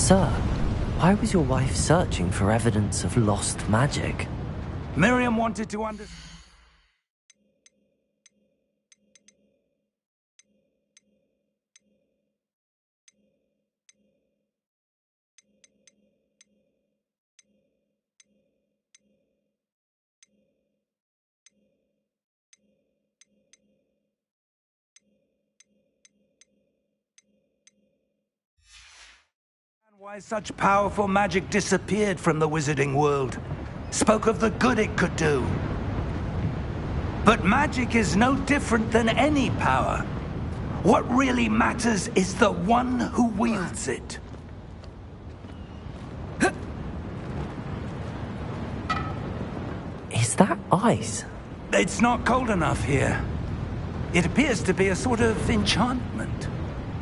Sir, why was your wife searching for evidence of lost magic? Miriam wanted to understand. Why such powerful magic disappeared from the wizarding world. Spoke of the good it could do. But magic is no different than any power. What really matters is the one who wields it. Is that ice? It's not cold enough here. It appears to be a sort of enchantment.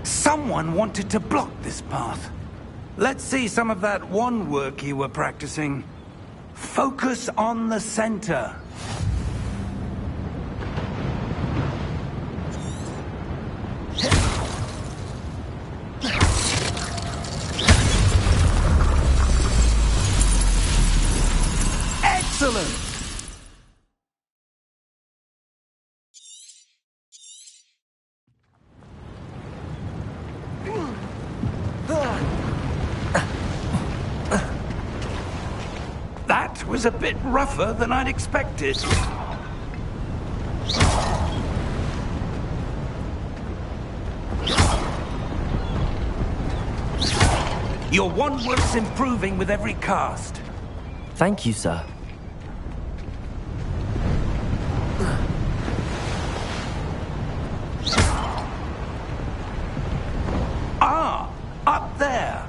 Someone wanted to block this path. Let's see some of that wand work you were practicing. Focus on the center. Excellent! That was a bit rougher than I'd expected. Your wand work's improving with every cast. Thank you, sir. Ah, up there.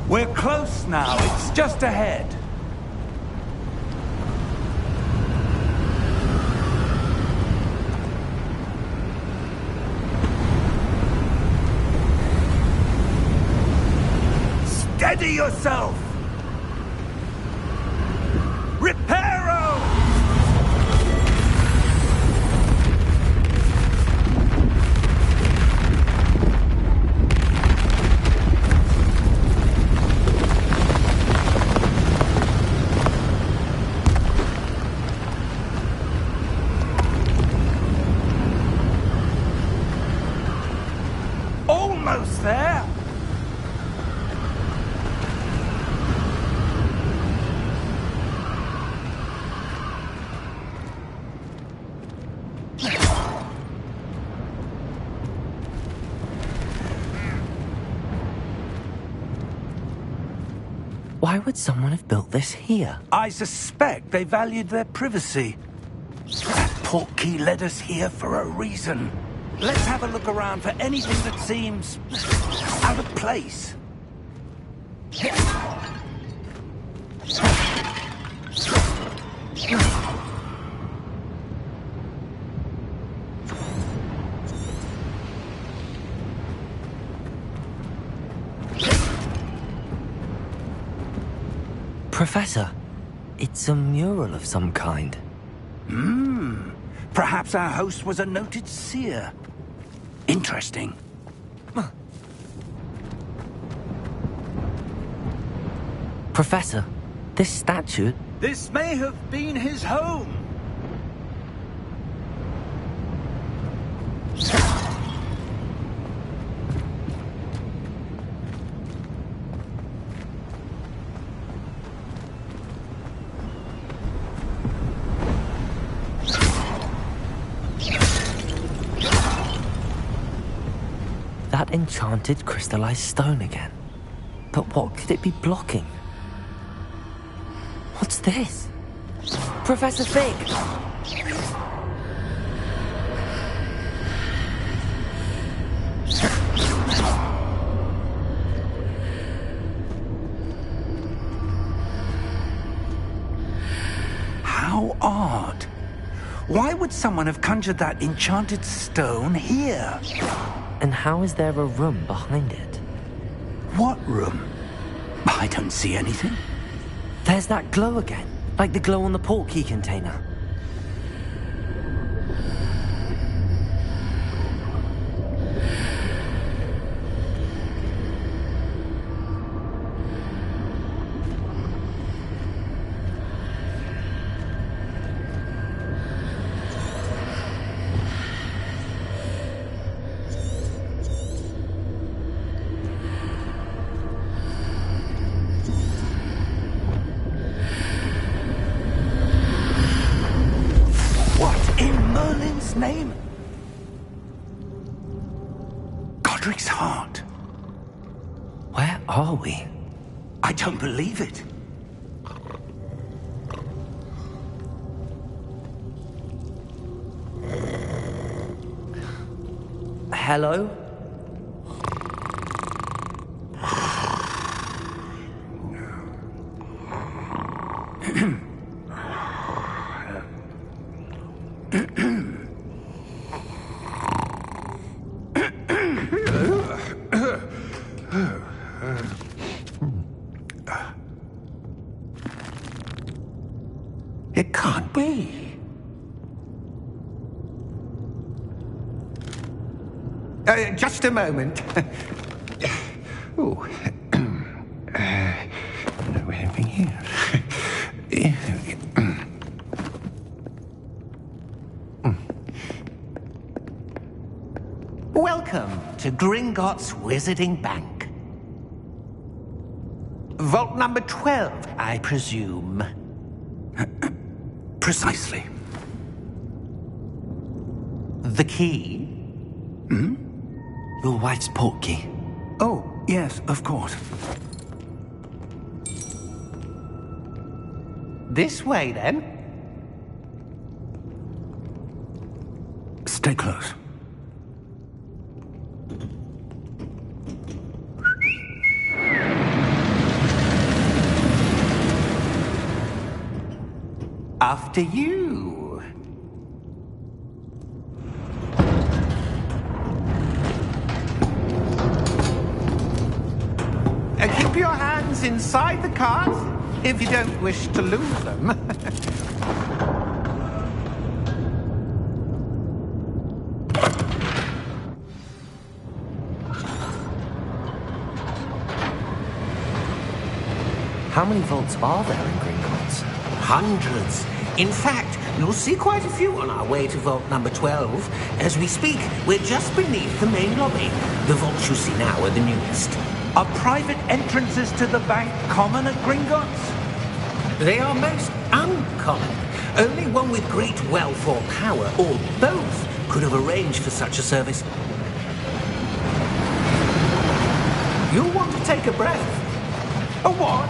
We're close now. It's just ahead. Steady yourself! Reparo! Almost there! Why would someone have built this here? I suspect they valued their privacy. That portkey led us here for a reason. Let's have a look around for anything that seems out of place. Professor, it's a mural of some kind. Perhaps our host was a noted seer. Interesting. Professor, this statue... This may have been his home. That enchanted crystallized stone again. But what could it be blocking? What's this? Professor Fig! How odd. Why would someone have conjured that enchanted stone here? And how is there a room behind it? What room? I don't see anything. There's that glow again, like the glow on the portkey container. Name? Godric's heart. Where are we? I don't believe it. Hello? It can't be. Just a moment. Oh. No anything here. Welcome to Gringotts Wizarding Bank. Vault number 12, I presume. Precisely. The key? Hmm? Your wife's portkey. Oh, yes, of course. This way, then. Stay close. After you. Keep your hands inside the cart if you don't wish to lose them. How many vaults are there in Gringotts? Hundreds. In fact, you'll see quite a few on our way to vault number 12. As we speak, we're just beneath the main lobby. The vaults you see now are the newest. Are private entrances to the bank common at Gringotts? They are most uncommon. Only one with great wealth or power, or both, could have arranged for such a service. You'll want to take a breath. A what?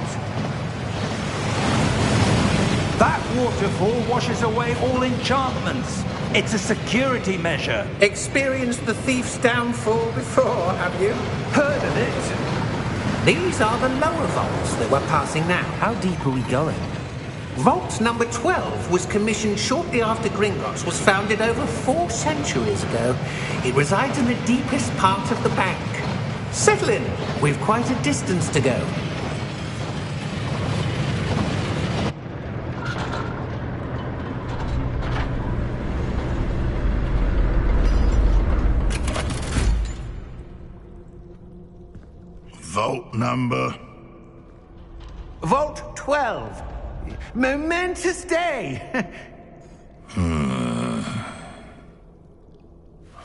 That waterfall washes away all enchantments. It's a security measure. Experienced the thief's downfall before, have you? Heard of it? These are the lower vaults that we're passing now. How deep are we going? Vault number 12 was commissioned shortly after Gringotts was founded over 4 centuries ago. It resides in the deepest part of the bank. Settle in. We've quite a distance to go. Vault number? Vault 12. Momentous day.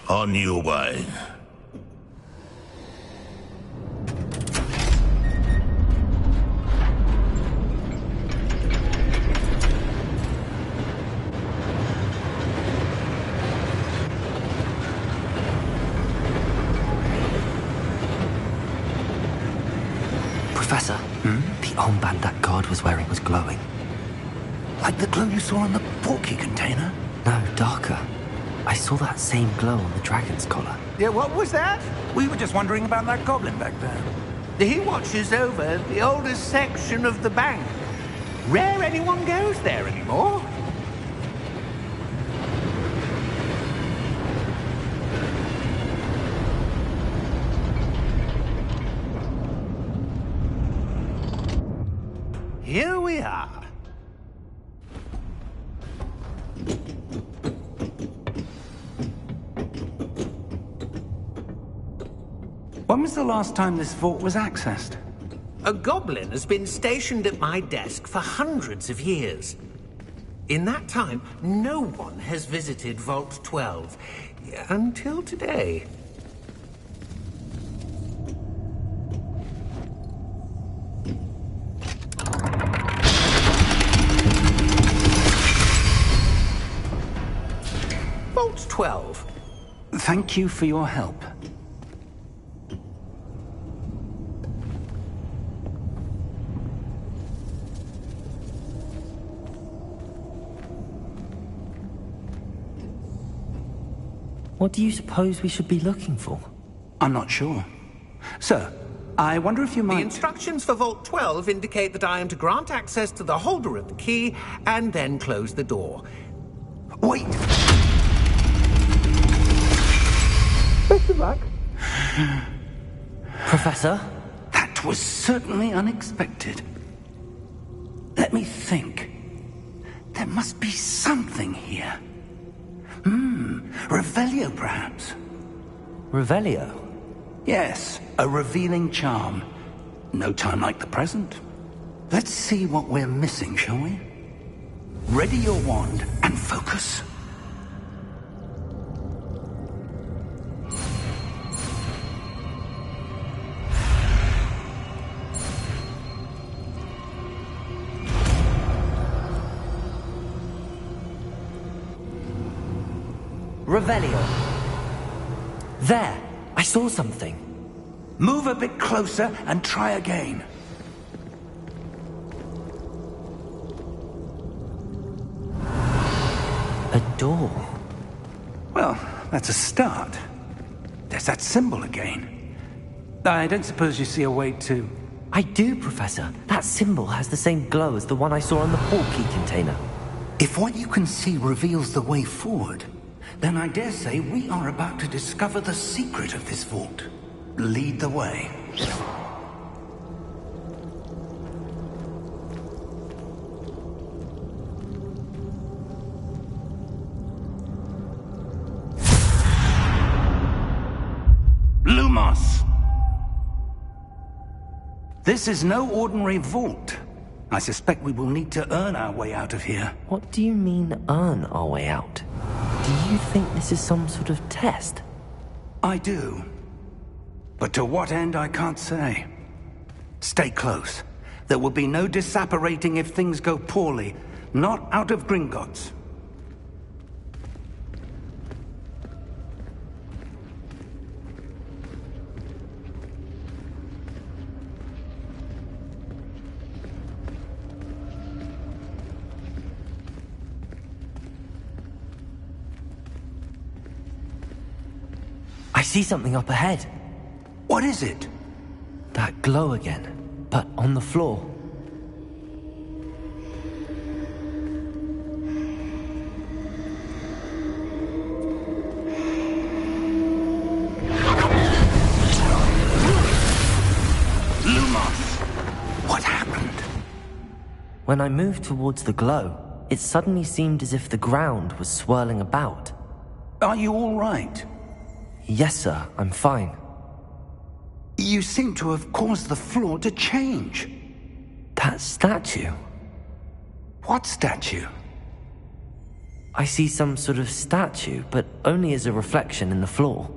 On your way. Professor, the armband that guard was wearing was glowing. Like the glow you saw on the portkey container? No, darker. I saw that same glow on the dragon's collar. Yeah, what was that? We were just wondering about that goblin back there. He watches over the oldest section of the bank. Rare anyone goes there anymore. When was the last time this vault was accessed? A goblin has been stationed at my desk for hundreds of years. In that time, no one has visited Vault 12. Until today. Vault 12. Thank you for your help. What do you suppose we should be looking for? I'm not sure. Sir, I wonder if you might... The instructions for Vault 12 indicate that I am to grant access to the holder of the key and then close the door. Wait! Best of luck. Professor? That was certainly unexpected. Let me think. There must be something here. Revelio, perhaps? Revelio? Yes, a revealing charm. No time like the present. Let's see what we're missing, shall we? Ready your wand and focus. Revelio. There! I saw something. Move a bit closer and try again. A door. Well, that's a start. There's that symbol again. I don't suppose you see a way to... I do, Professor. That symbol has the same glow as the one I saw on the portkey container. If what you can see reveals the way forward, then I dare say we are about to discover the secret of this vault. Lead the way. Lumos! This is no ordinary vault. I suspect we will need to earn our way out of here. What do you mean, earn our way out? Do you think this is some sort of test? I do. But to what end, I can't say. Stay close. There will be no disapparating if things go poorly. Not out of Gringotts. I see something up ahead. What is it? That glow again, but on the floor. Lumos! What happened? When I moved towards the glow, it suddenly seemed as if the ground was swirling about. Are you all right? Yes, sir, I'm fine. You seem to have caused the floor to change. That statue? What statue? I see some sort of statue, but only as a reflection in the floor.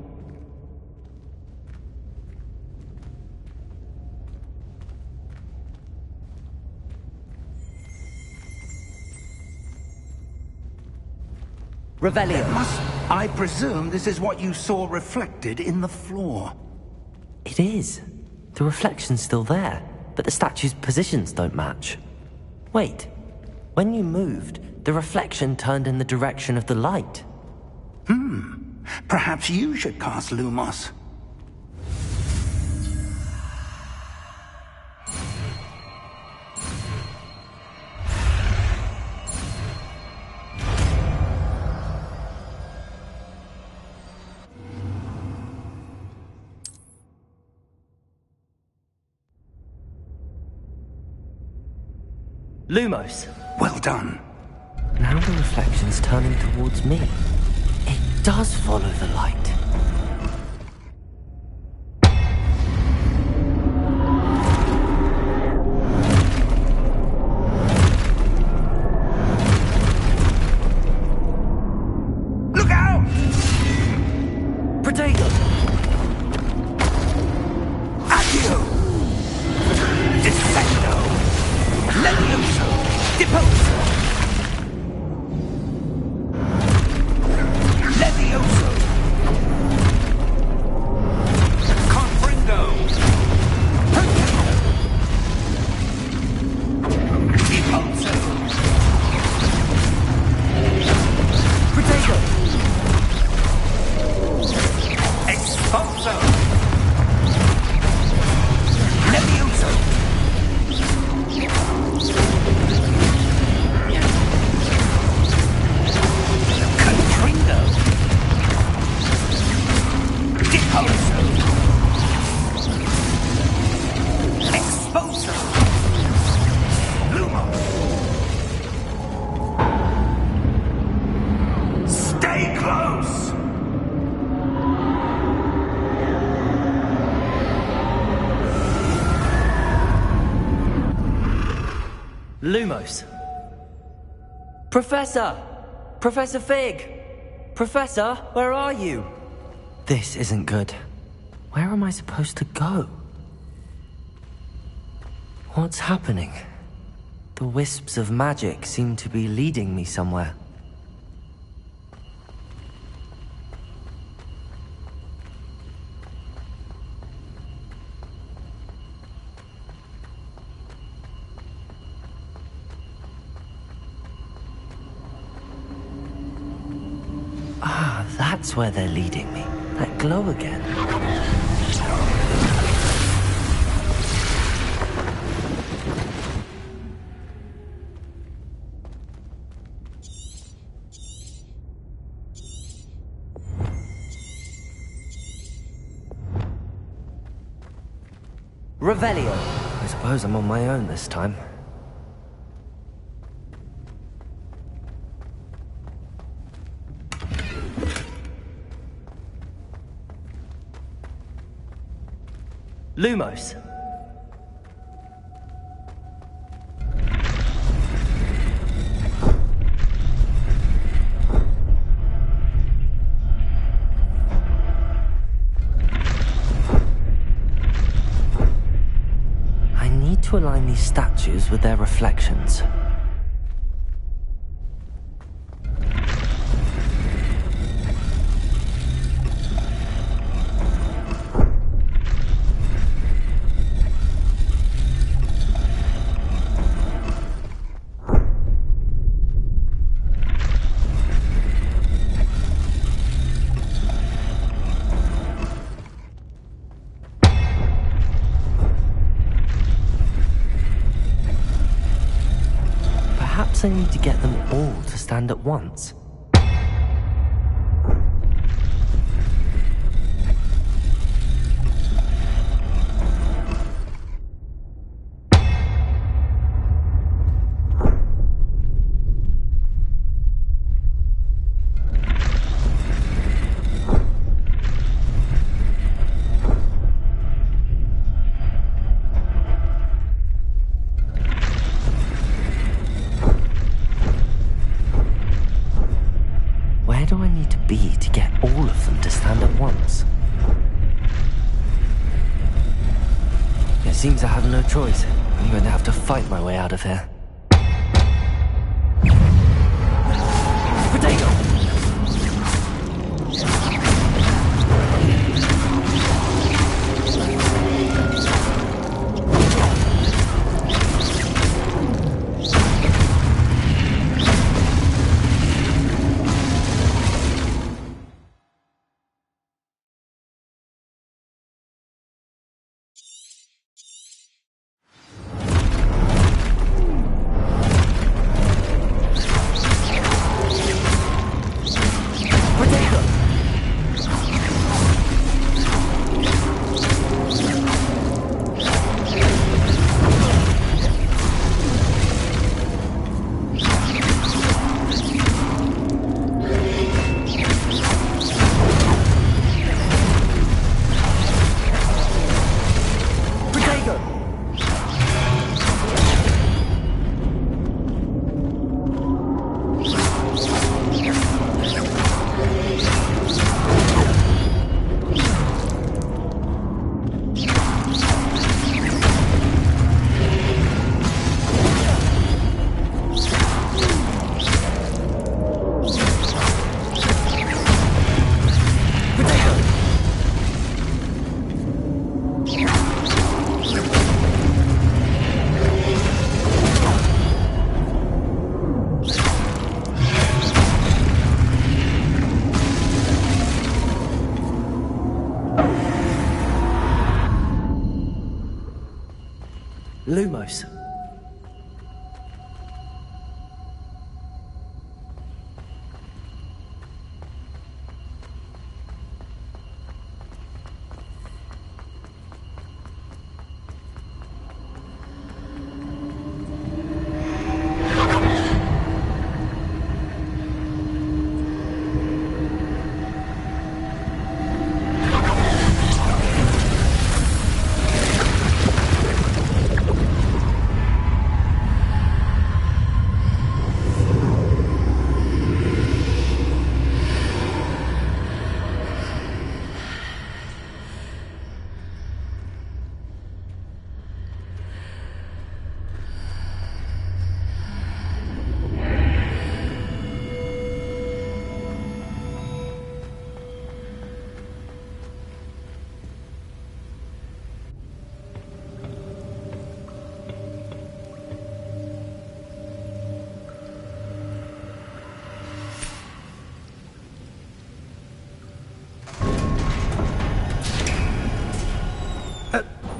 Revelio. I presume this is what you saw reflected in the floor. It is. The reflection's still there, but the statue's positions don't match. Wait. When you moved, the reflection turned in the direction of the light. Perhaps you should cast Lumos. Lumos. Well done. Now the reflection's turning towards me. It does follow the light. Look out! Protego! Accio! Defecto! Levioso! Deposo! Levioso! Confringo! Protego! Deposo! Protego! Expulso! Levioso! Confringo! Deposo! Expulso! Lumos! Stay close! Lumos. Professor! Professor Fig! Professor, where are you? This isn't good. Where am I supposed to go? What's happening? The wisps of magic seem to be leading me somewhere. Ah, that's where they're leading me. That glow again. Revelio. I suppose I'm on my own this time. Lumos. I need to align these statues with their reflections. Perhaps I need to get them all to stand at once. Where do I need to be to get all of them to stand at once? It seems I have no choice. I'm going to have to fight my way out of here. Potato! Lumos.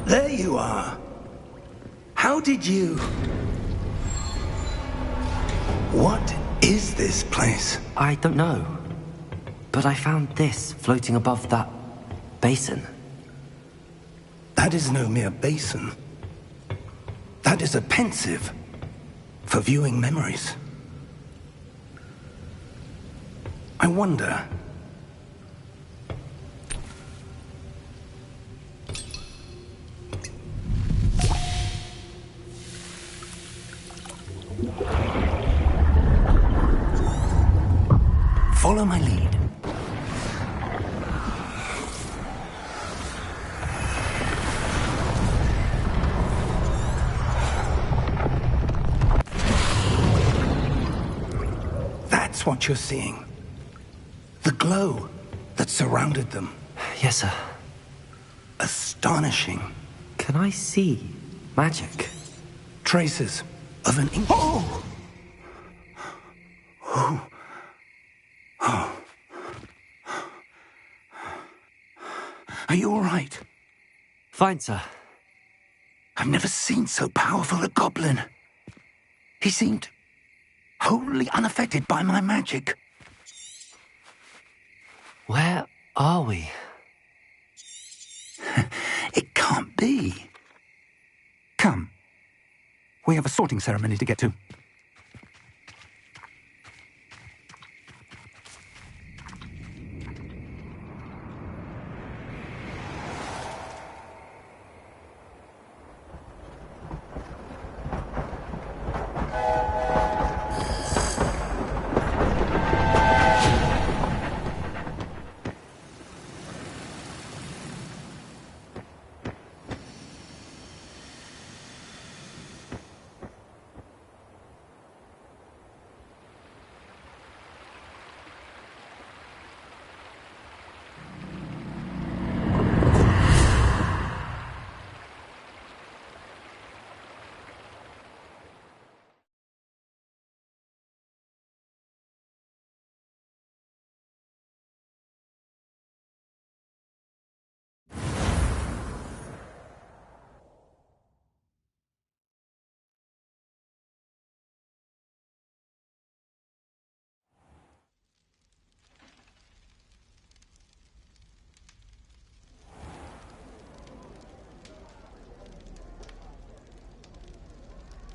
There you are. How did you... What is this place? I don't know. But I found this floating above that basin. That is no mere basin. That is a pensive for viewing memories. I wonder... Follow my lead. That's what you're seeing. The glow that surrounded them. Yes, sir. Astonishing. Can I see magic? Traces of an ink... Oh! Oh. Oh. Are you all right? Fine, sir. I've never seen so powerful a goblin. He seemed wholly unaffected by my magic. Where are we? It can't be. Come. We have a sorting ceremony to get to.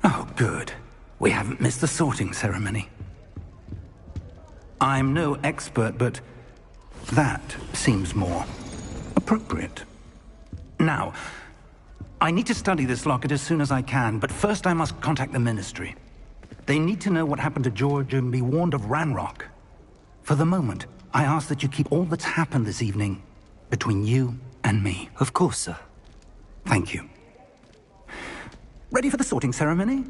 Oh, good. We haven't missed the sorting ceremony. I'm no expert, but that seems more appropriate. Now, I need to study this locket as soon as I can, but first I must contact the Ministry. They need to know what happened to George and be warned of Ranrock. For the moment, I ask that you keep all that's happened this evening between you and me. Of course, sir. Thank you. Ready for the sorting ceremony?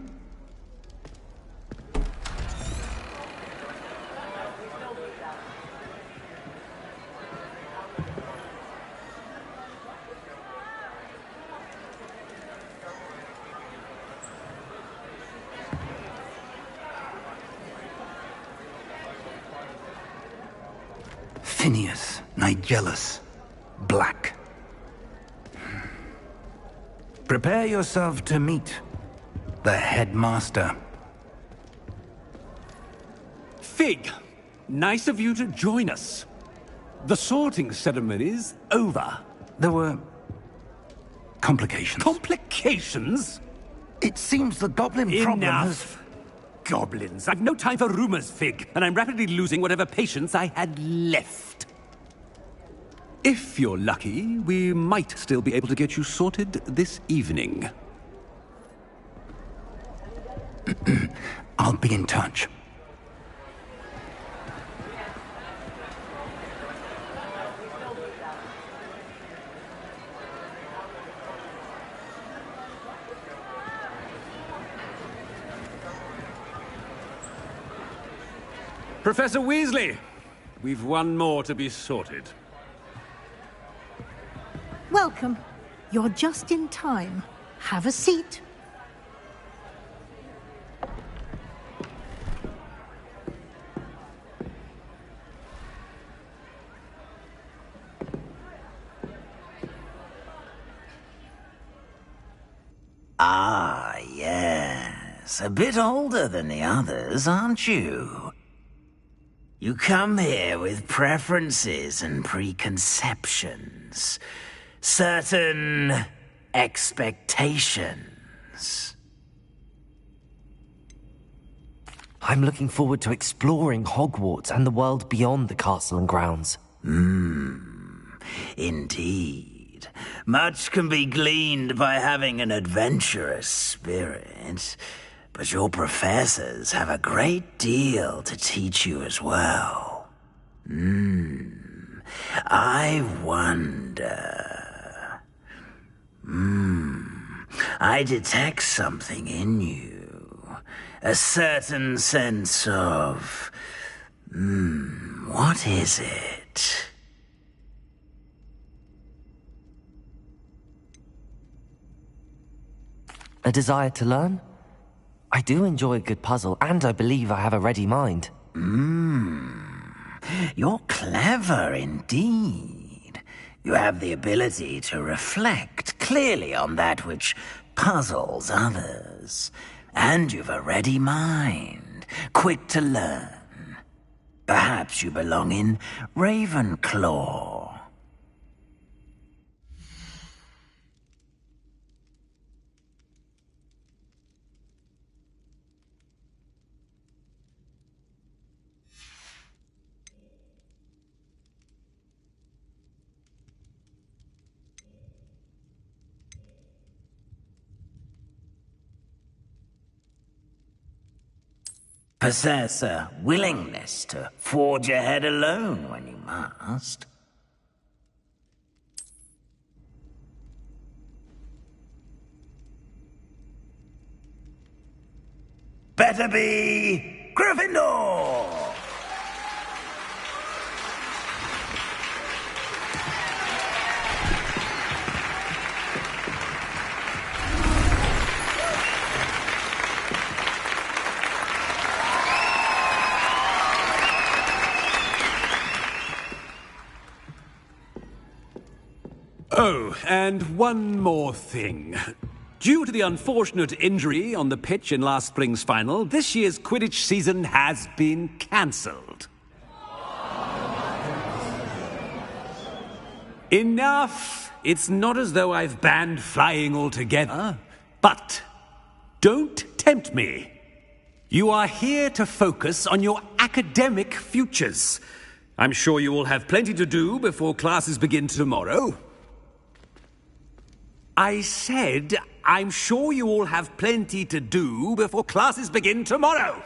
Phineas, Nigellus, Black. Prepare yourself to meet the headmaster. Fig, nice of you to join us. The sorting ceremony's over. There were complications. Complications? It seems the goblin problem has... Enough! Goblins. I've no time for rumors, Fig, and I'm rapidly losing whatever patience I had left. If you're lucky, we might still be able to get you sorted this evening. I'll be in touch. Professor Weasley, we've one more to be sorted. Welcome. You're just in time. Have a seat. Ah, yes. A bit older than the others, aren't you? You come here with preferences and preconceptions. Certain expectations. I'm looking forward to exploring Hogwarts and the world beyond the castle and grounds. Indeed. Much can be gleaned by having an adventurous spirit, but your professors have a great deal to teach you as well. I wonder... I detect something in you. A certain sense of... what is it? A desire to learn? I do enjoy a good puzzle, and I believe I have a ready mind. You're clever indeed. You have the ability to reflect clearly on that which puzzles others. And you've a ready mind, quick to learn. Perhaps you belong in Ravenclaw. Possess a willingness to forge ahead alone when you must. Better be Gryffindor! Oh, and one more thing. Due to the unfortunate injury on the pitch in last spring's final, this year's Quidditch season has been cancelled. Enough! It's not as though I've banned flying altogether. But don't tempt me. You are here to focus on your academic futures. I'm sure you will have plenty to do before classes begin tomorrow. I said, I'm sure you all have plenty to do before classes begin tomorrow.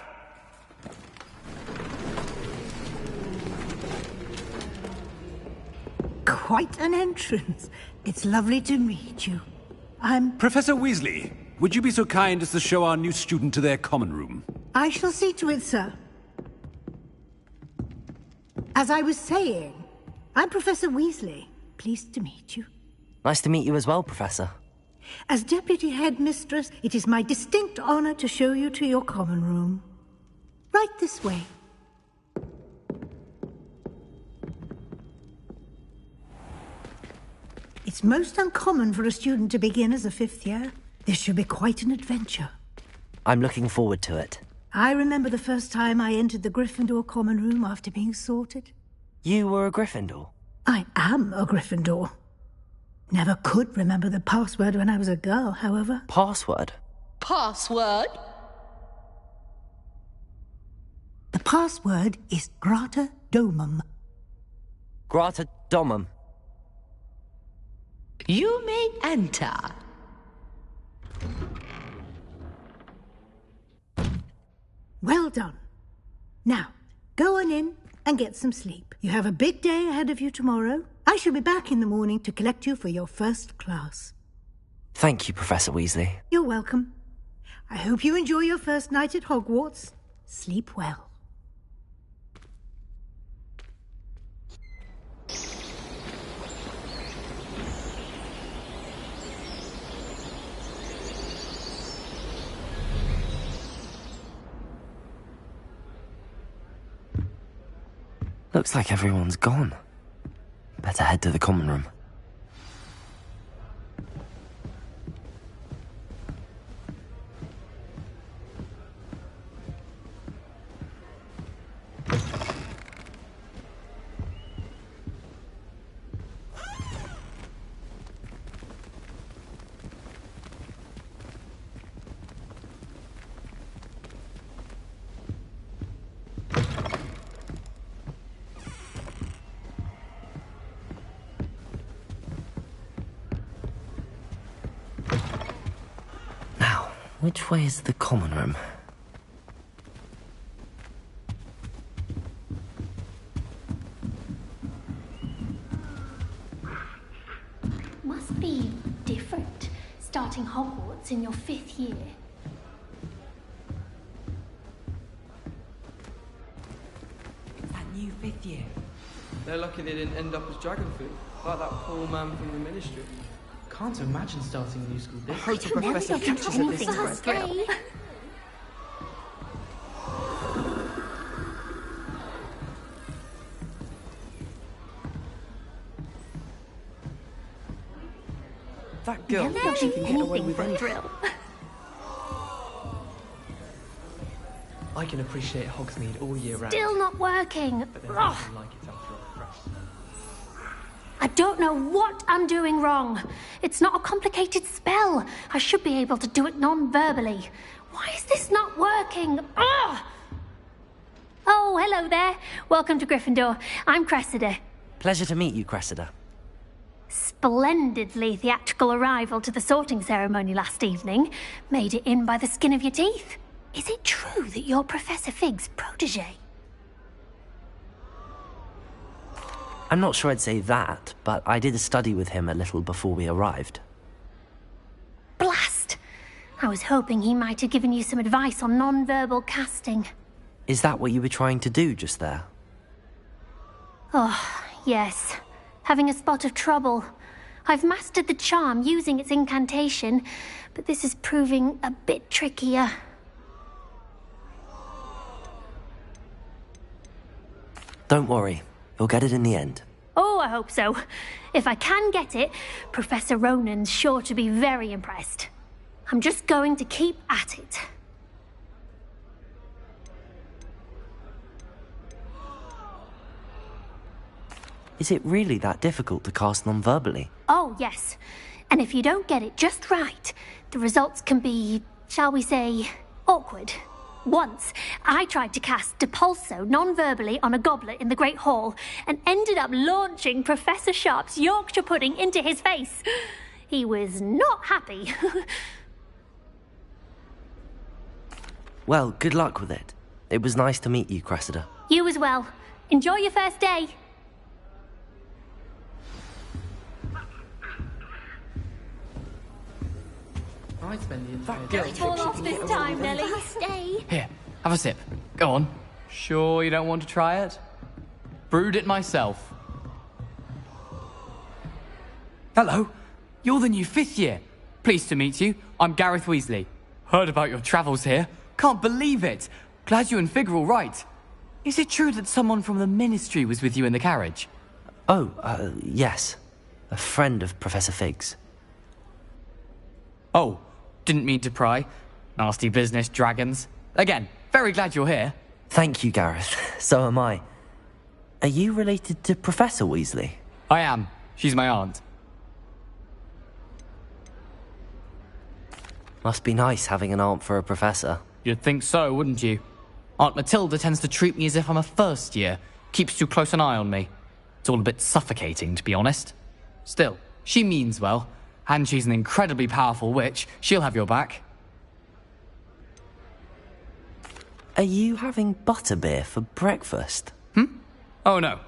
Quite an entrance. It's lovely to meet you. Professor Weasley, would you be so kind as to show our new student to their common room? I shall see to it, sir. As I was saying, I'm Professor Weasley. Pleased to meet you. Nice to meet you as well, Professor. As Deputy Headmistress, it is my distinct honor to show you to your common room. Right this way. It's most uncommon for a student to begin as a 5th year. This should be quite an adventure. I'm looking forward to it. I remember the first time I entered the Gryffindor common room after being sorted. You were a Gryffindor? I am a Gryffindor. Never could remember the password when I was a girl, however. Password? Password? The password is Grata Domum. Grata Domum. You may enter. Well done. Now, go on in and get some sleep. You have a big day ahead of you tomorrow. I shall be back in the morning to collect you for your first class. Thank you, Professor Weasley. You're welcome. I hope you enjoy your first night at Hogwarts. Sleep well. Looks like everyone's gone. Better head to the common room. Which way is the common room? Must be different, starting Hogwarts in your 5th year. It's that new 5th year. They're lucky they didn't end up as dragon food, like that poor man from the ministry. Can't imagine starting a new school this. I hope the professor catches at this First day. That girl Never thinks she can get away anything with for a anything. drill. I can appreciate Hogsmeade all year round. Still not working. But then I Ugh. don't like it after I'm fresh. I don't know what I'm doing wrong. It's not a complicated spell. I should be able to do it non-verbally. Why is this not working? Ugh! Oh, hello there. Welcome to Gryffindor. I'm Cressida. Pleasure to meet you, Cressida. Splendidly theatrical arrival to the sorting ceremony last evening. Made it in by the skin of your teeth. Is it true that you're Professor Fig's protege? I'm not sure I'd say that, but I did study with him a little before we arrived. Blast! I was hoping he might have given you some advice on non-verbal casting. Is that what you were trying to do just there? Oh, yes. Having a spot of trouble. I've mastered the charm using its incantation, but this is proving a bit trickier. Don't worry, you'll get it in the end. Oh, I hope so. If I can get it, Professor Ronan's sure to be very impressed. I'm just going to keep at it. Is it really that difficult to cast non-verbally? Oh, yes. And if you don't get it just right, the results can be, shall we say, awkward. Once, I tried to cast Depulso non-verbally on a goblet in the Great Hall and ended up launching Professor Sharp's Yorkshire pudding into his face. He was not happy. Well, good luck with it. It was nice to meet you, Cressida. You as well. Enjoy your first day. I spend the entire That day. girl It's all off this time, Nelly. Nelly. Stay. Here, have a sip. Go on. Sure you don't want to try it? Brewed it myself. Hello. You're the new 5th year. Pleased to meet you. I'm Gareth Weasley. Heard about your travels here. Can't believe it. Glad you and Fig are all right. Is it true that someone from the Ministry was with you in the carriage? Oh, yes. a friend of Professor Fig's. Oh, didn't mean to pry. Nasty business, dragons. Again, very glad you're here. Thank you, Gareth. So am I. Are you related to Professor Weasley? I am. She's my aunt. Must be nice having an aunt for a professor. You'd think so, wouldn't you? Aunt Matilda tends to treat me as if I'm a first year. Keeps too close an eye on me. It's all a bit suffocating, to be honest. Still, she means well. And she's an incredibly powerful witch. She'll have your back. Are you having butterbeer for breakfast? Oh no.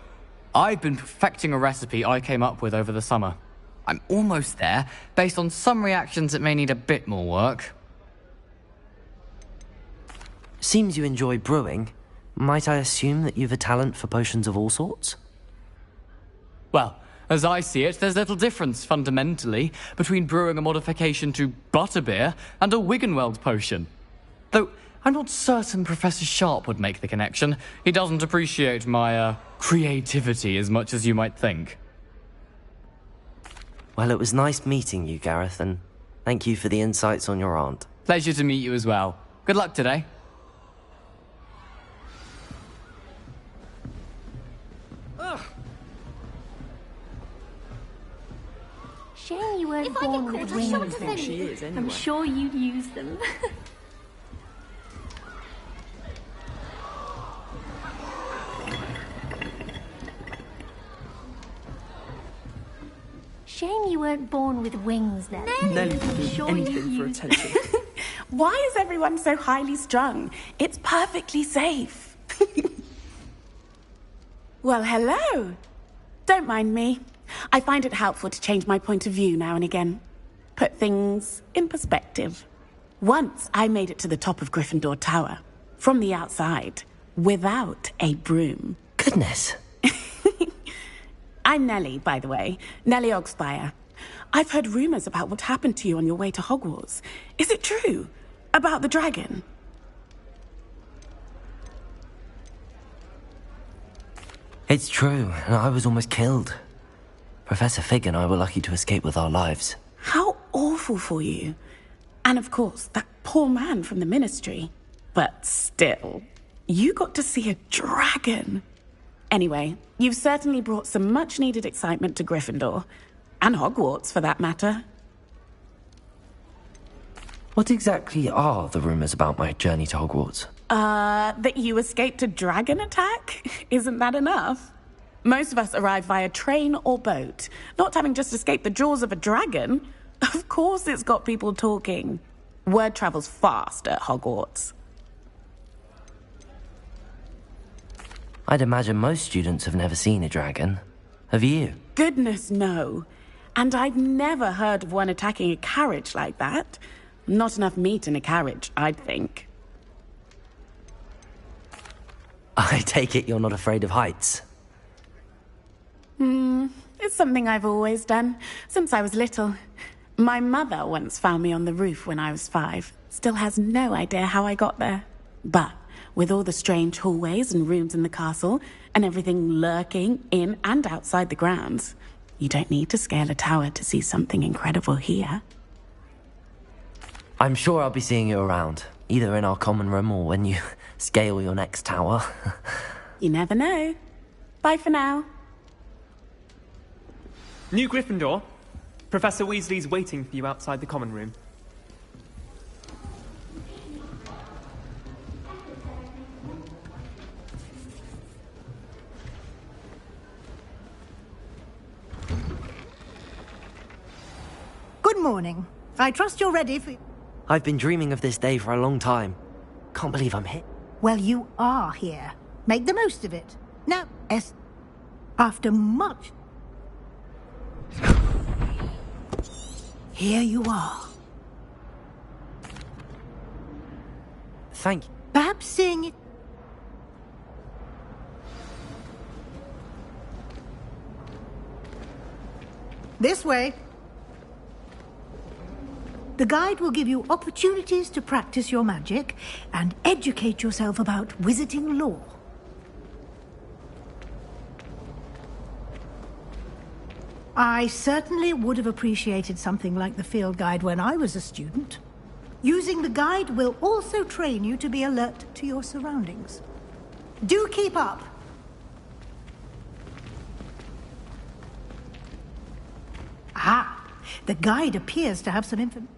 I've been perfecting a recipe I came up with over the summer. I'm almost there, based on some reactions that may need a bit more work. Seems you enjoy brewing. Might I assume that you've a talent for potions of all sorts? Well, as I see it, there's little difference, fundamentally, between brewing a modification to butterbeer and a Wiggenweld potion. Though, I'm not certain Professor Sharp would make the connection. He doesn't appreciate my, creativity as much as you might think. Well, it was nice meeting you, Gareth, and thank you for the insights on your aunt. Pleasure to meet you as well. Good luck today. Shame you weren't born with wings then. She is, anyway. I'm sure you'd use them. Shame you weren't born with wings then. Nelly would do Sure anything you for used attention. Why is everyone so highly strung? It's perfectly safe. Well, hello. Don't mind me. I find it helpful to change my point of view now and again. Put things in perspective. Once I made it to the top of Gryffindor Tower, from the outside, without a broom. Goodness. I'm Nellie, by the way. Nellie Ogspire. I've heard rumors about what happened to you on your way to Hogwarts. Is it true? About the dragon? It's true, and I was almost killed. Professor Fig and I were lucky to escape with our lives. How awful for you. And of course, that poor man from the Ministry. But still, you got to see a dragon. Anyway, you've certainly brought some much-needed excitement to Gryffindor. And Hogwarts, for that matter. What exactly are the rumors about my journey to Hogwarts? That you escaped a dragon attack? Isn't that enough? Most of us arrive via train or boat. Not having just escaped the jaws of a dragon. Of course it's got people talking. Word travels fast at Hogwarts. I'd imagine most students have never seen a dragon. Have you? Goodness, no. And I've never heard of one attacking a carriage like that. Not enough meat in a carriage, I'd think. I take it you're not afraid of heights. It's something I've always done, since I was little. My mother once found me on the roof when I was 5. Still has no idea how I got there. But with all the strange hallways and rooms in the castle, and everything lurking in and outside the grounds, you don't need to scale a tower to see something incredible here. I'm sure I'll be seeing you around, either in our common room or when you scale your next tower. You never know. Bye for now. New Gryffindor. Professor Weasley's waiting for you outside the common room. Good morning. I trust you're ready for... I've been dreaming of this day for a long time. Can't believe I'm here. Well, you are here. Make the most of it. Now, after much... Here you are. Thank you. Perhaps seeing it... This way. The guide will give you opportunities to practice your magic and educate yourself about wizarding lore. I certainly would have appreciated something like the field guide when I was a student. Using the guide will also train you to be alert to your surroundings. Do keep up! Ah, the guide appears to have some information.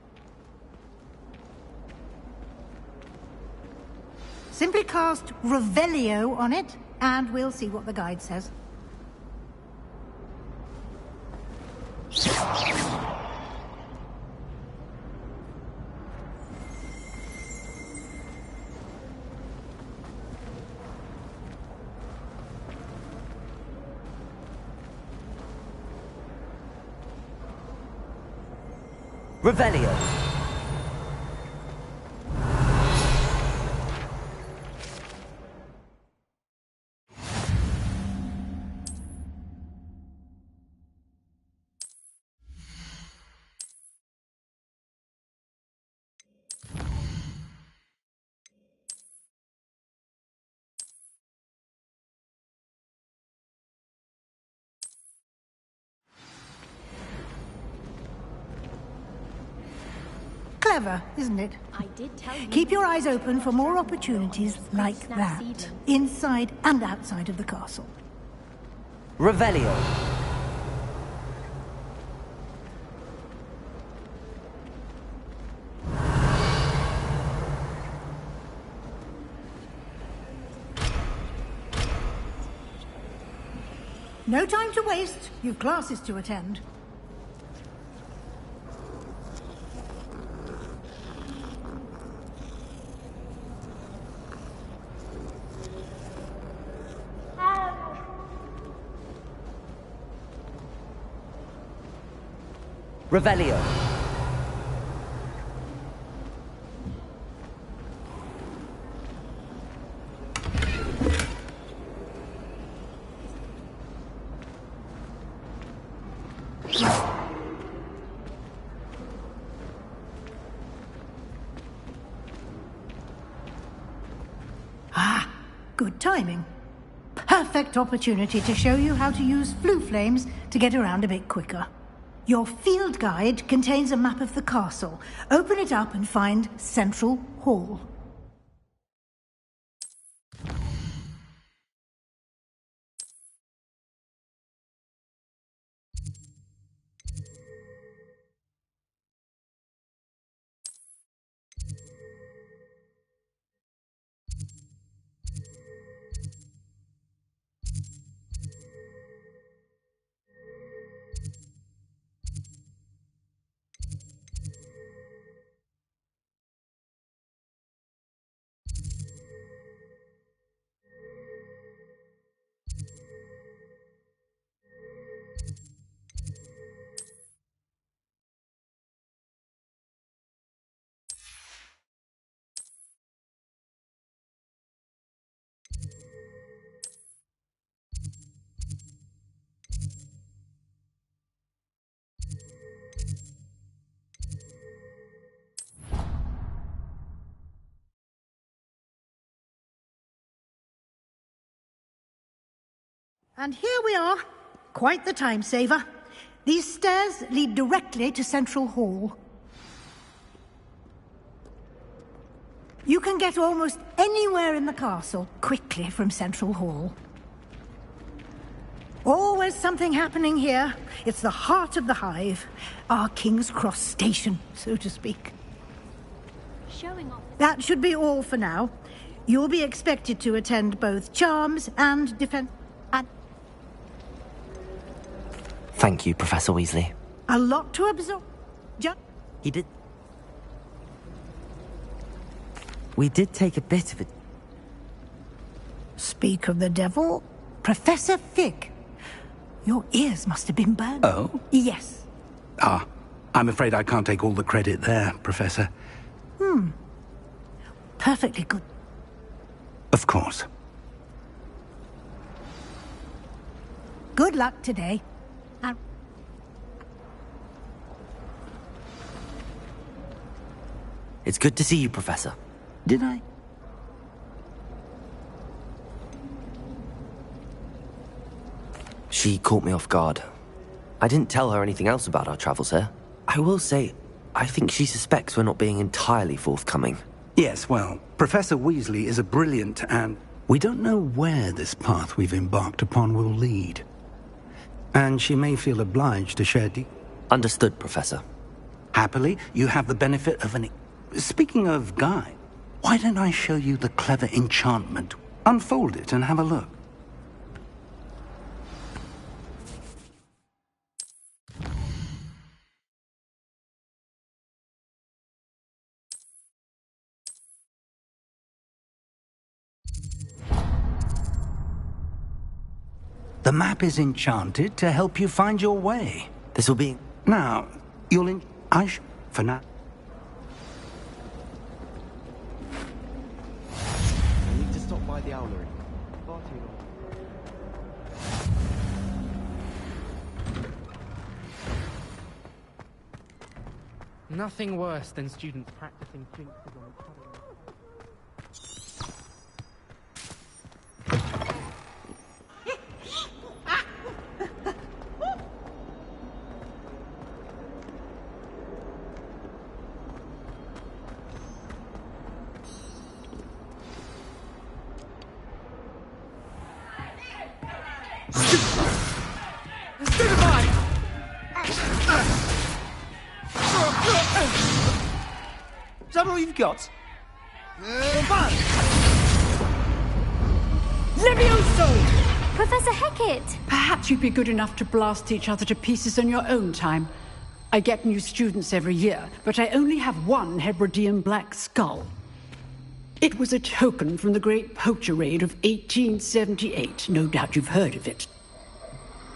Simply cast Revelio on it, and we'll see what the guide says. Revelio. Clever, isn't it? I did tell you. Keep your eyes open for more opportunities like that, inside and outside of the castle. Revelio. No time to waste. You've classes to attend. Revelio. Ah, good timing. Perfect opportunity to show you how to use flue flames to get around a bit quicker. Your field guide contains a map of the castle. Open it up and find Central Hall. And here we are. Quite the time saver. These stairs lead directly to Central Hall. You can get almost anywhere in the castle quickly from Central Hall. Always something happening here. It's the heart of the hive. Our King's Cross station, so to speak. Showing off. That should be all for now. You'll be expected to attend both charms and defense. Thank you, Professor Weasley. A lot to absorb. He did... We did take a bit of it. Speak of the devil, Professor Fig. Your ears must have been burned. Oh? Yes. Ah, I'm afraid I can't take all the credit there, Professor. Perfectly good. Of course. Good luck today. And It's good to see you, Professor. Did I? She caught me off guard. I didn't tell her anything else about our travels here. I will say, I think she suspects we're not being entirely forthcoming. Yes, well, Professor Weasley is a brilliant and... We don't know where this path we've embarked upon will lead. And she may feel obliged to share Understood, Professor. Happily, you have the benefit of an... Speaking of Guy, why don't I show you the clever enchantment? Unfold it and have a look. The map is enchanted to help you find your way. This will be... Now, for now. I need to stop by the owlery. Far too long. Nothing worse than students practicing jinxes on each other. Is that all you've got? Levioso! Professor Hecat! Perhaps you'd be good enough to blast each other to pieces on your own time. I get new students every year, but I only have one Hebridean black skull. It was a token from the Great Poacher Raid of 1878. No doubt you've heard of it.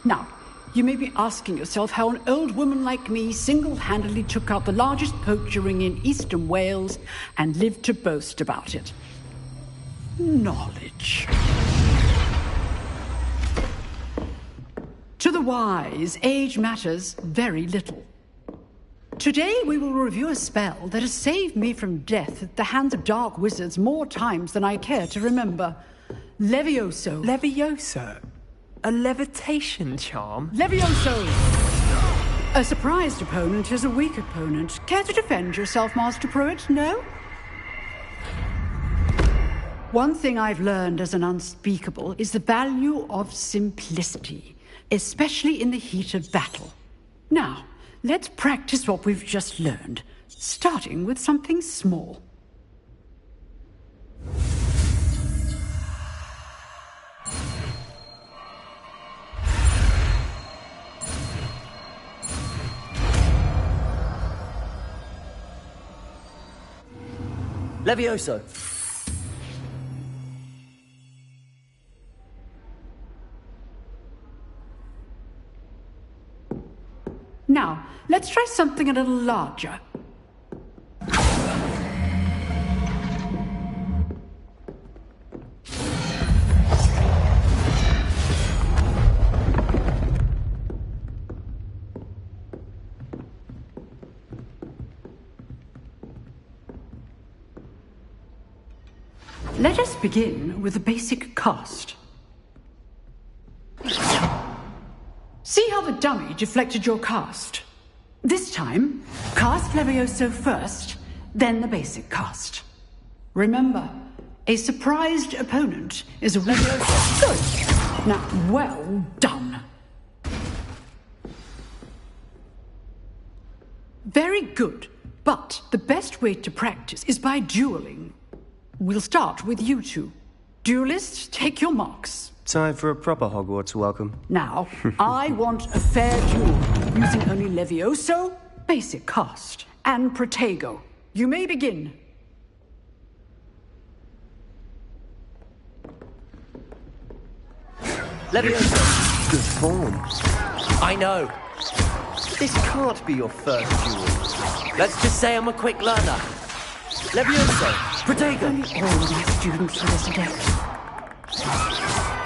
Now, you may be asking yourself how an old woman like me single-handedly took out the largest poacher ring in eastern Wales and lived to boast about it. Knowledge. To the wise, age matters very little. Today we will review a spell that has saved me from death at the hands of dark wizards more times than I care to remember. Levioso. Levioso? A levitation charm? Levioso! A surprised opponent is a weak opponent. Care to defend yourself, Master Pruitt? No? One thing I've learned as an unspeakable is the value of simplicity, especially in the heat of battle. Now, let's practice what we've just learned, starting with something small. Levioso! Now, let's try something a little larger. Let us begin with the basic cast. See how the dummy deflected your cast? This time, cast Levioso first, then the basic cast. Remember, a surprised opponent is a Levioso. Good. Now, well done. Very good, but the best way to practice is by dueling. We'll start with you two. Duelists, take your marks. Time for a proper Hogwarts welcome. Now, I want a fair duel, using only Levioso, basic cast, and Protego. You may begin. Levioso! Good form. I know. This can't be your first duel. Let's just say I'm a quick learner. Levioso! Protego! Only all my students are this adept.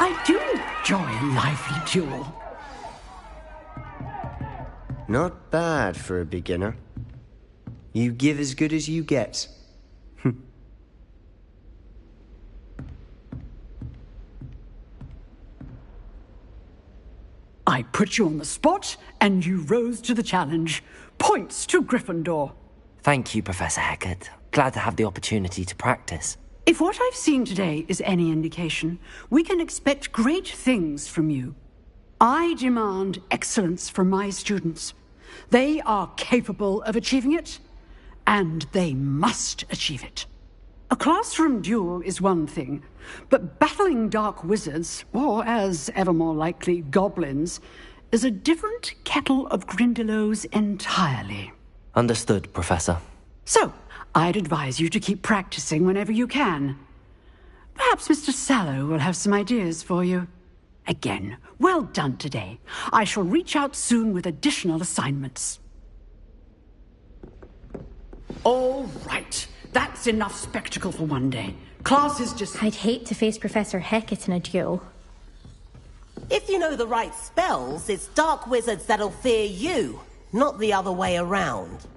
I do enjoy a lively duel. Not bad for a beginner. You give as good as you get. I put you on the spot, and you rose to the challenge. Points to Gryffindor. Thank you, Professor Hecat. Glad to have the opportunity to practice. If what I've seen today is any indication, we can expect great things from you. I demand excellence from my students. They are capable of achieving it, and they must achieve it. A classroom duel is one thing, but battling dark wizards, or as ever more likely, goblins, is a different kettle of Grindylows entirely. Understood, Professor. So, I'd advise you to keep practicing whenever you can. Perhaps Mr. Sallow will have some ideas for you. Again, well done today. I shall reach out soon with additional assignments. All right. That's enough spectacle for one day. Class is just... I'd hate to face Professor Hecat in a duel. If you know the right spells, it's dark wizards that'll fear you, not the other way around.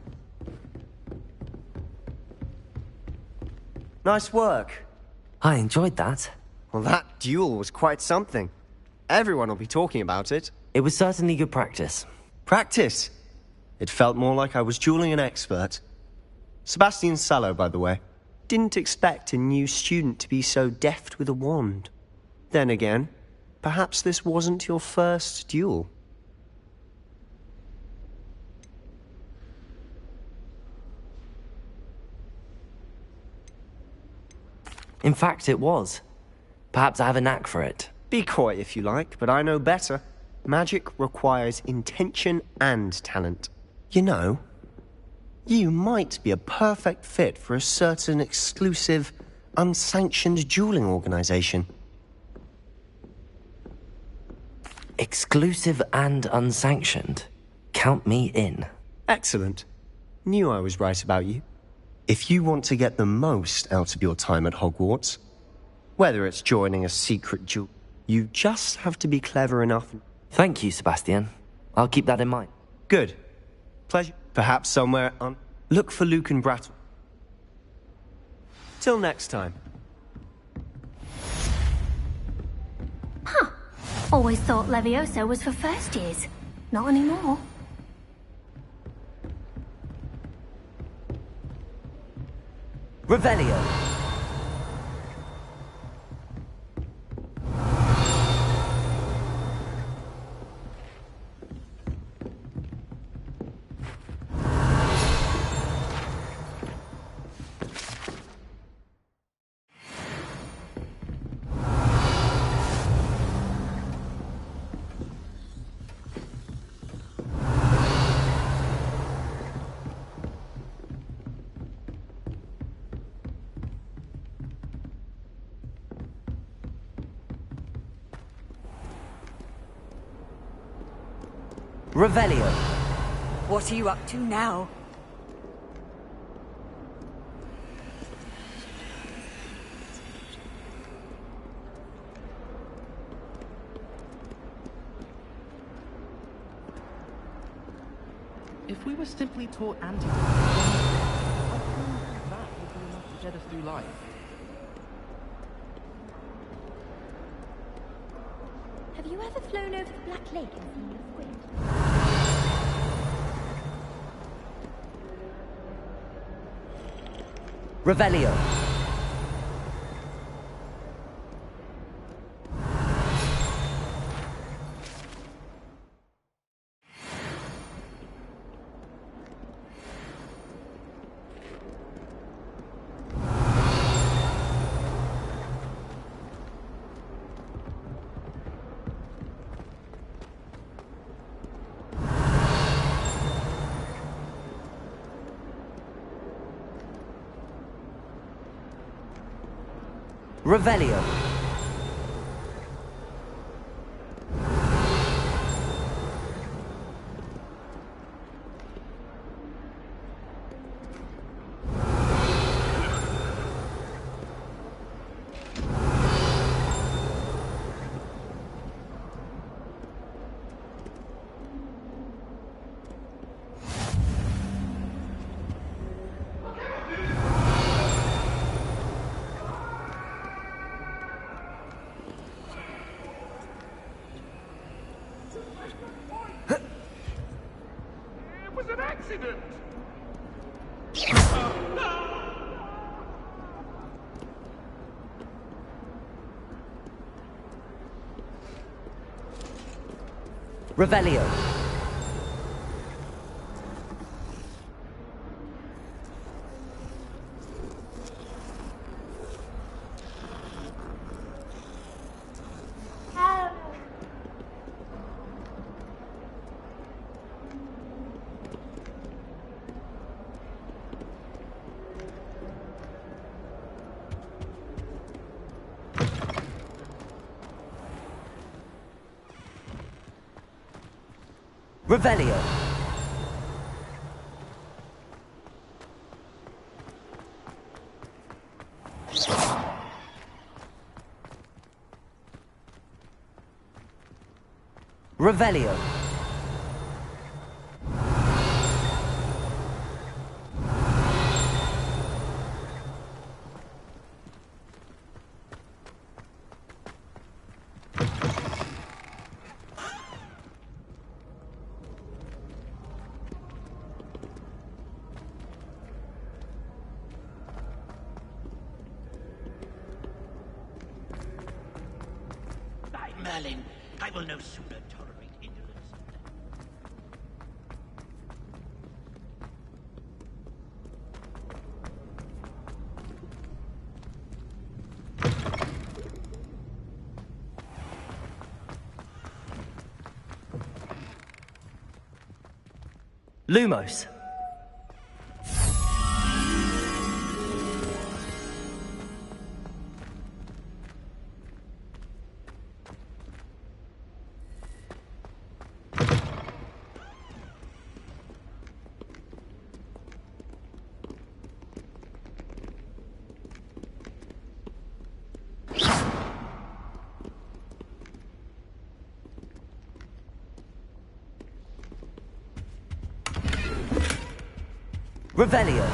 Nice work. I enjoyed that. Well, that duel was quite something. Everyone will be talking about it. It was certainly good practice. Practice? It felt more like I was dueling an expert. Sebastian Sallow, by the way. Didn't expect a new student to be so deft with a wand. Then again, perhaps this wasn't your first duel. In fact, it was. Perhaps I have a knack for it. Be coy if you like, but I know better. Magic requires intention and talent. You know, you might be a perfect fit for a certain exclusive, unsanctioned dueling organization. Exclusive and unsanctioned? Count me in. Excellent. Knew I was right about you. If you want to get the most out of your time at Hogwarts, whether it's joining a secret duel, you just have to be clever enough. Thank you, Sebastian. I'll keep that in mind. Good. Pleasure. Perhaps somewhere on... Look for Luke and Brattle. Till next time. Huh. Always thought Levioso was for first years. Not anymore. Revelio. Revelio. What are you up to now? If we were simply taught anti, that would be enough to get us through life. Have you ever flown over the Black Lake and seen a squid? Revelio. Revelio. It was an accident! Revelio. Revelio. Revelio. Merlin, I will no sooner tolerate indolence. Lumos. Revelio.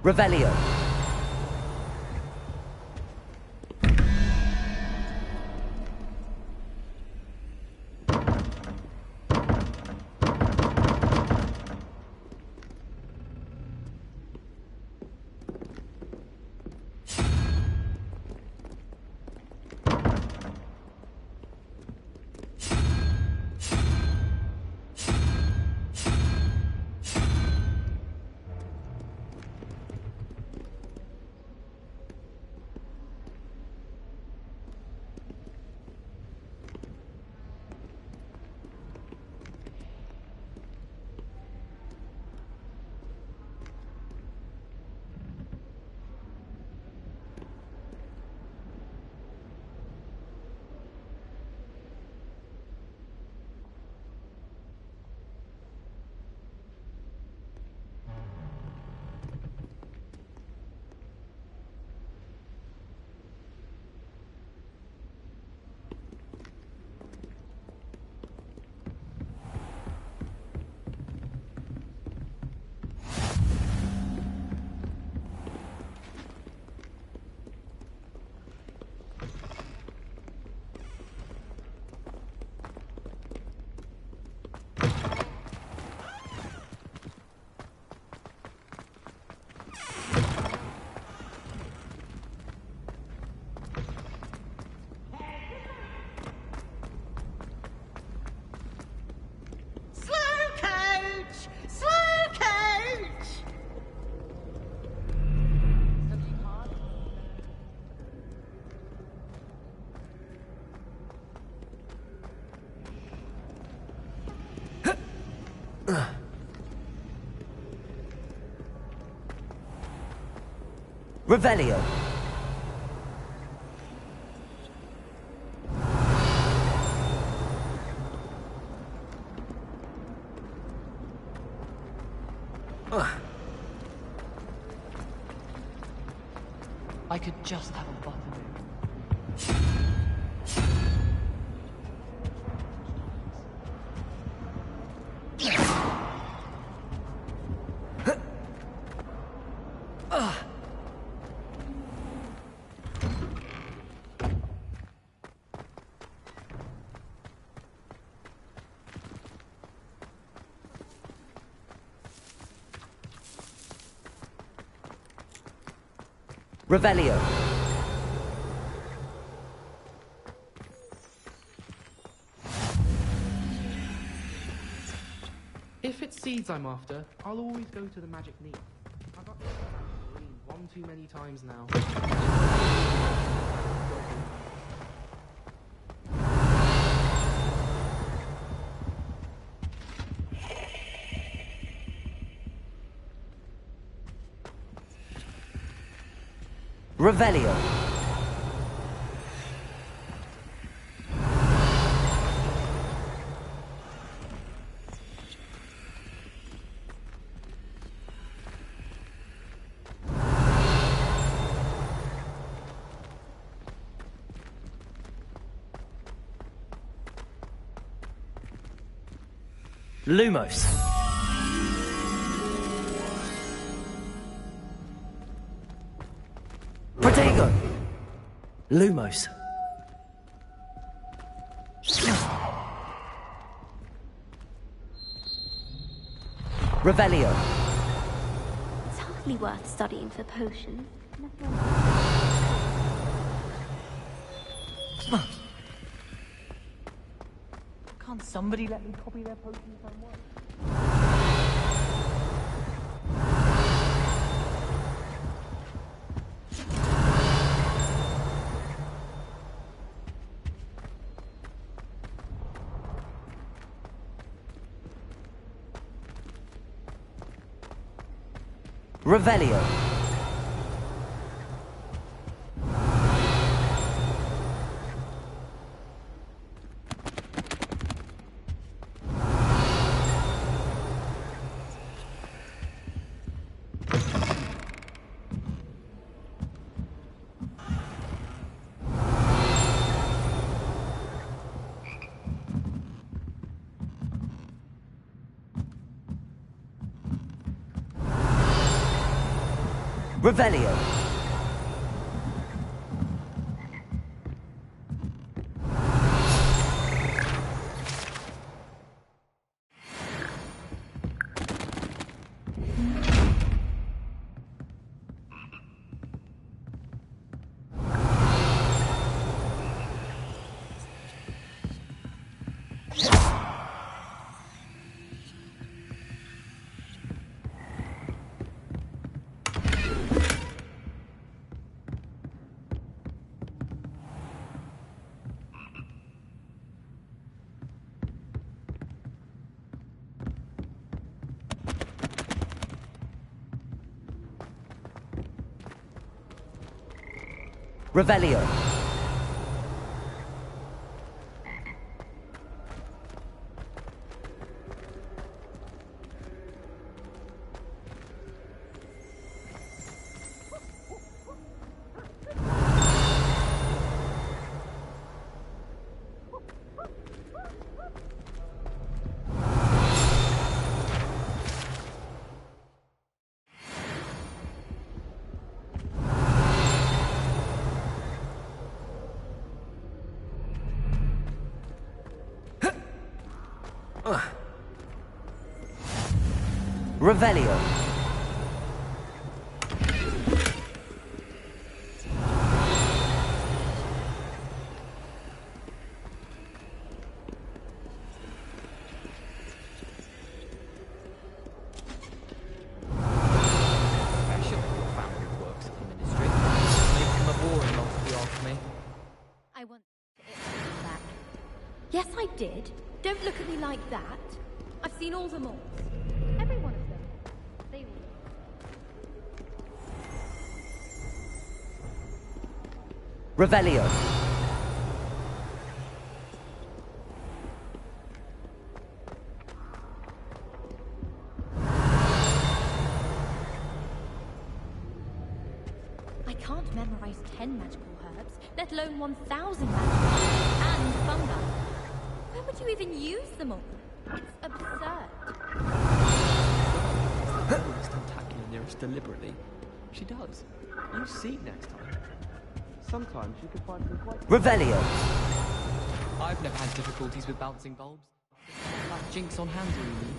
Revelio. Revelio. I could just have a button. Revelio. If it's seeds I'm after, I'll always go to the magic needle. I've got green one too many times now. Revelio. Lumos. Protego. Lumos. Revelio. It's hardly worth studying for potions. Can't somebody let me copy their potions somewhere? Revelio. Revelio. Revelio. Revelio. I want it back. Yes, I did. Don't look at me like that. I've seen all the moles. Every one of them. They were... Revelio. I can't memorize 10 magical herbs, let alone 1,000 magical herbs and fungi. Where would you even use them all? It's absurd. Stop tackling Nearest deliberately. She does. You see next time. Sometimes you can find them quite... Revelio. I've never had difficulties with bouncing bulbs. That jinx on hand all you need.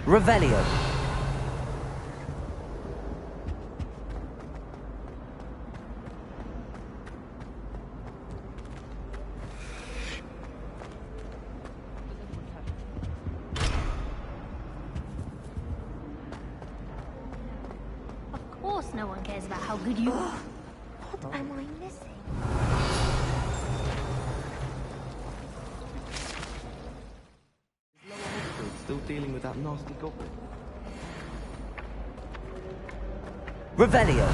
Revelio. Of course no one cares about how good you are. What am I missing? Still dealing with that nasty goblin. Revelio.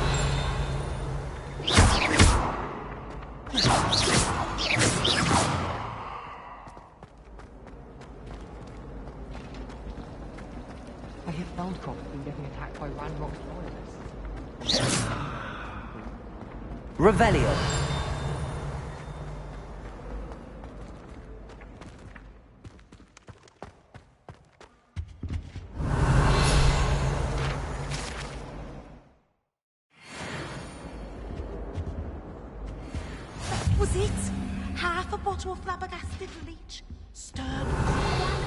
I hear Feldcroft has been getting attacked by Ranrock's loyalists. Revelio. Was it? Half a bottle of flabbergasted leech? Stirred once?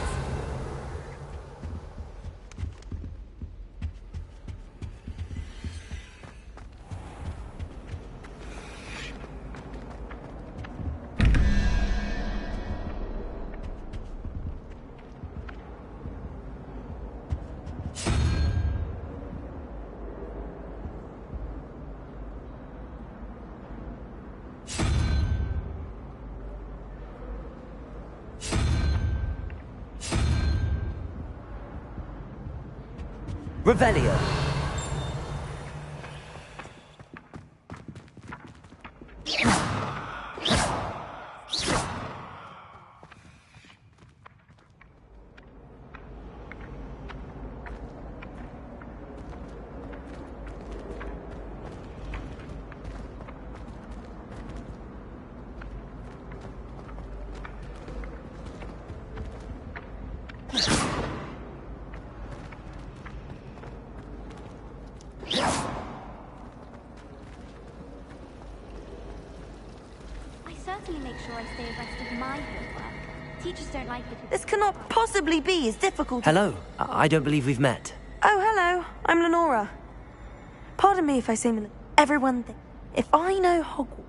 Revelio. Certainly make sure I stay abreast of my homework. Teachers don't like it. This cannot possibly be as difficult. Hello. I don't believe we've met. Oh, hello. I'm Lenora. Pardon me if I seem... Everyone thinks... If I know Hogwarts...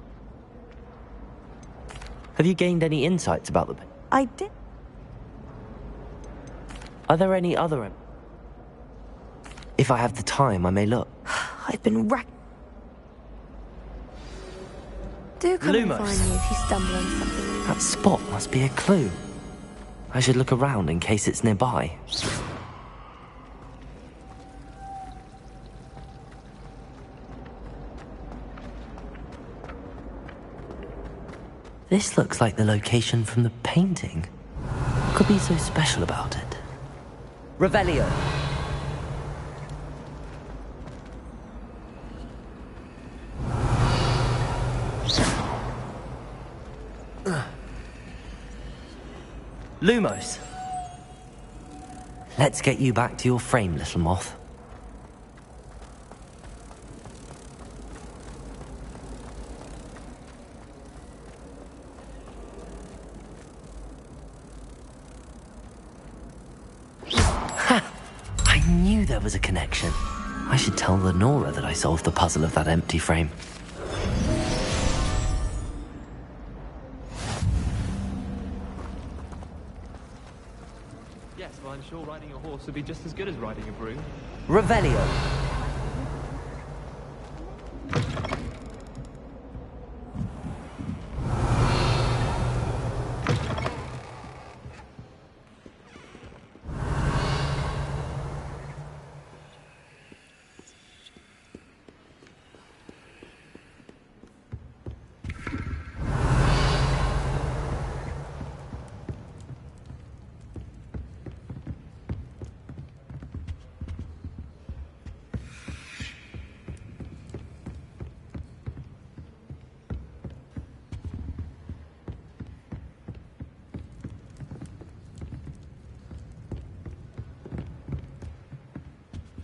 Have you gained any insights about the... I did... Are there any other... If I have the time, I may look. I've been Do come and Lumos. find me if you stumble on something. That spot must be a clue. I should look around in case it's nearby. This looks like the location from the painting. What could be so special about it? Revelio. Lumos. Let's get you back to your frame, little moth. there was a connection. I should tell Lenora that I solved the puzzle of that empty frame. Yes, well, I'm sure riding a horse would be just as good as riding a broom. Revelio.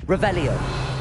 Revelio.